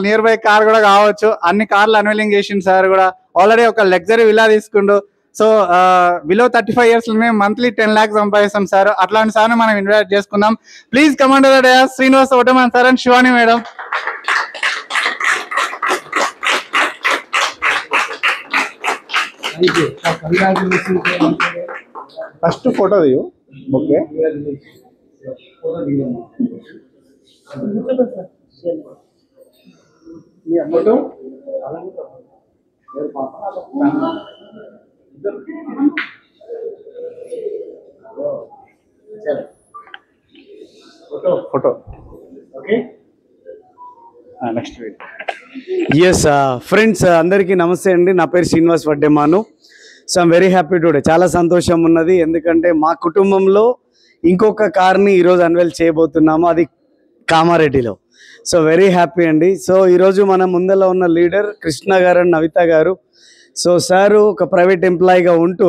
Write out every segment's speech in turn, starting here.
Near by car కూడా కావచ్చు. అన్ని కార్లు అన్వీలింగ్ చేసిండు సార్ కూడా. ఆల్రెడీ ఒక లగ్జరీ విలా తీసుకుండు. సో బిలో 35 years మేము మంత్లీ 10 lakhs సంపాదిస్తాం సార్. అట్లాంటి సార్ మనం ఇన్వైట్ చేసుకుందాం. Please command Srinivas Vaddeman sir and Shivani madam. First photo దిగు. Okay photo okay next. Yes friends, అందరికీ నమస్తే అండి. నా పేరు Srinivas Vaddeman. So I'm very happy today. చాలా సంతోషం ఉన్నది, ఎందుకంటే మా కుటుంబంలో ఇంకొక కార్ని ఈరోజు అన్వెల్ చేయబోతున్నాము, అది కామారెడ్డిలో. సో వెరీ హ్యాపీ అండి. సో ఈరోజు మన ముందర ఉన్న లీడర్ కృష్ణ గారు అండ్ నవిత గారు. సో సారు ఒక ప్రైవేట్ ఎంప్లాయీగా ఉంటూ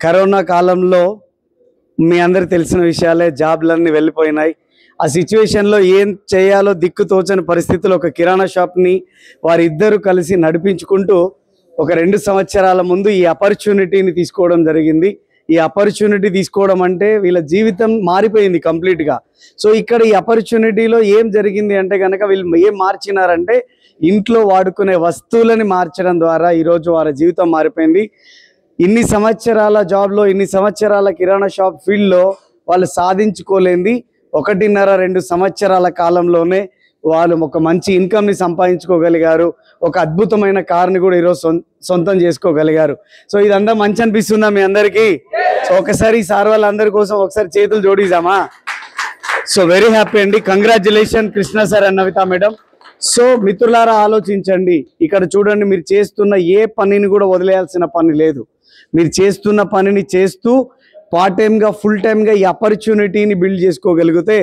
కరోనా కాలంలో మీ అందరికి తెలిసిన విషయాలే, జాబ్లన్నీ వెళ్ళిపోయినాయి. ఆ సిచ్యువేషన్లో ఏం చేయాలో దిక్కు తోచని పరిస్థితుల్లో ఒక కిరాణా షాప్ని వారిద్దరూ కలిసి నడిపించుకుంటూ ఒక 2 సంవత్సరాల ముందు ఈ ఆపర్చునిటీని తీసుకోవడం జరిగింది. ఈ ఆపర్చునిటీ తీసుకోవడం అంటే వీళ్ళ జీవితం మారిపోయింది కంప్లీట్గా. సో ఇక్కడ ఈ ఆపర్చునిటీలో ఏం జరిగింది అంటే కనుక వీళ్ళు ఏం మార్చినారంటే ఇంట్లో వాడుకునే వస్తువులని మార్చడం ద్వారా ఈరోజు వారి జీవితం మారిపోయింది. ఇన్ని సంవత్సరాల జాబ్లో, ఇన్ని సంవత్సరాల కిరాణా షాప్ ఫీల్డ్లో వాళ్ళు సాధించుకోలేంది 1.5-2 సంవత్సరాల కాలంలోనే వాళ్ళు ఒక మంచి ఇన్కమ్ని సంపాదించుకోగలిగారు. ఒక అద్భుతమైన కార్ని కూడా ఈరోజు సొంతం చేసుకోగలిగారు. సో ఇదంతా మంచి అనిపిస్తుందా మీ అందరికీ? సో ఒకసారి సార్ వాళ్ళందరి కోసం ఒకసారి చేతులు జోడిద్దామా? సో వెరీ హ్యాపీ అండి. Congratulation Krishna sir and Navitha madam. So మిత్రులారా ఆలోచించండి. ఇక్కడ చూడండి, మీరు చేస్తున్న ఏ పనిని కూడా వదిలేయాల్సిన పని లేదు. మీరు చేస్తున్న పనిని చేస్తూ పార్ట్ టైమ్గా, ఫుల్ టైమ్గా ఈ ఆపర్చునిటీని బిల్డ్ చేసుకోగలిగితే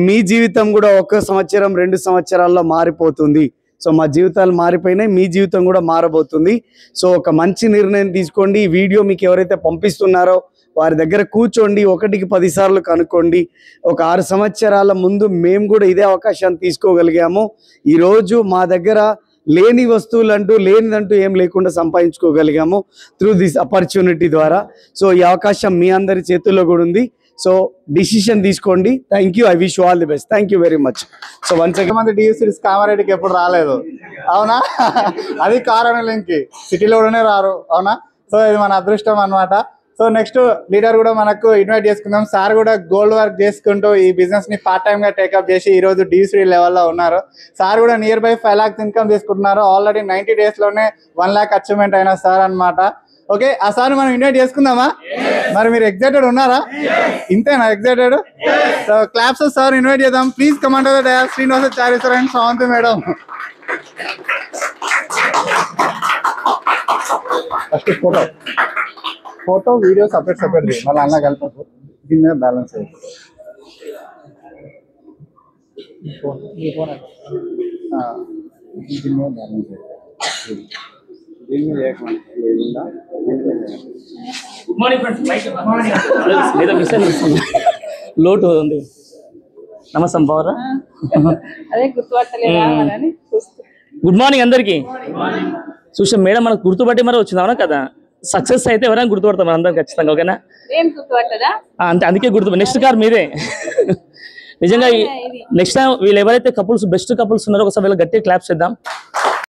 మీ జీవితం కూడా 1 సంవత్సరం 2 సంవత్సరాల్లో మారిపోతుంది. సో మా జీవితాలు మారిపోయినాయి, మీ జీవితం కూడా మారబోతుంది. సో ఒక మంచి నిర్ణయం తీసుకోండి. ఈ వీడియో మీకు ఎవరైతే పంపిస్తున్నారో వారి దగ్గర కూర్చోండి, 1కి 10 సార్లు కనుక్కోండి. ఒక 6 సంవత్సరాల ముందు మేము కూడా ఇదే అవకాశాన్ని తీసుకోగలిగాము. ఈరోజు మా దగ్గర లేని వస్తువులంటూ, లేనిదంటూ ఏం లేకుండా సంపాదించుకోగలిగాము త్రూ దిస్ ఆపర్చునిటీ ద్వారా. సో ఈ అవకాశం మీ అందరి చేతుల్లో కూడా ఉంది. సో డిసిషన్ తీసుకోండి. Thank you. I wish all the best. Thank you very much. So once again మంది డిఎస్సీస్ కామారెడ్డికి ఎప్పుడు రాలేదు, అవునా? అది కారణంకి సిటీలో కూడానే రారు, అవునా? సో ఇది మన అదృష్టం అన్నమాట. సో నెక్స్ట్ లీడర్ కూడా మనకు ఇన్వైట్ చేసుకుందాం. సార్ కూడా గోల్డ్ వర్క్ చేసుకుంటూ ఈ బిజినెస్ ని పార్ట్ టైమ్ గా టేకప్ చేసి ఈ రోజు డిసి లెవెల్లో ఉన్నారు. సార్ కూడా నియర్ బై 5 lakhs ఇన్కమ్ తీసుకుంటున్నారు. ఆల్రెడీ 90 days లోనే 1 lakh అచీవ్మెంట్ అయిన సార్ అన్నమాట. ఓకే, ఆ సార్ మనం ఇన్వైట్ చేసుకుందామా? మరి మీరు ఎక్సైటెడ్ ఉన్నారా? ఇంతేనా excited? So claps sir invite చేద్దాం. Please command Srinivasacharya sir and Sravanthi madam. First photo video separate మళ్ళీ అలా కలపకు, దీని మీద బ్యాలెన్స్ అయిపోతుంది. దీని మీద బ్యాలెన్స్ అయిపోతుంది, దీని మీద లోటు ఉంది. నమస్తే పవర్. గుడ్ మార్నింగ్ అందరికి. చూసాం మేడం, మనకు గుర్తుపట్టి మరి వచ్చింది, అవునా కదా? సక్సెస్ అయితే ఎవరైనా గుర్తుపడతాం మన అందరం ఖచ్చితంగా, ఓకేనా? అంతే, అందుకే గుర్తు. నెక్స్ట్ కార్ మీదే. నిజంగా నెక్స్ట్ టైం వీళ్ళు ఎవరైతే కపుల్స్, బెస్ట్ కపుల్స్ ఉన్నారో ఒకసారి వీళ్ళకి గట్టిగా క్లాప్స్ చేద్దాం.